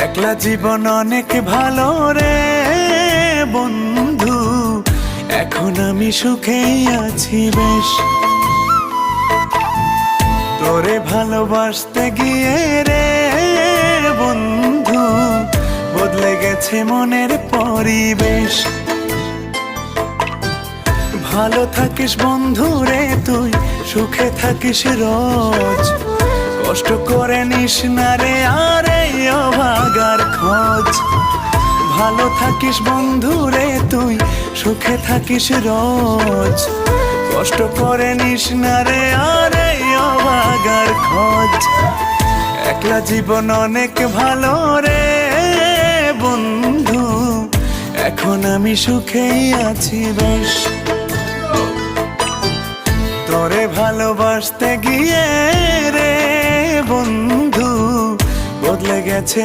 একলা জীবন অনেক ভালো রে বন্ধু, এখন আমি সুখেই আছি বেশ। তোরে ভালোবাসতে গিয়ে রে বন্ধু, বদলে গেছে মনের পরিবেশ। ভালো থাকিস বন্ধু রে তুই, সুখে থাকিস রোজ, কষ্ট করে নিস না রে আর এই অভাগার খোঁজ। ভালো থাকিস বন্ধু রে তুই, সুখে থাকিস রোজ, কষ্ট করে নিস না রে আর এই অভাগার খোঁজ। একলা জীবন অনেক ভালো রে বন্ধু, এখন আমি সুখেই আছি বেশ। তোরে ভালোবাসতে গিয়ে রে বন্ধু, বদলে গেছে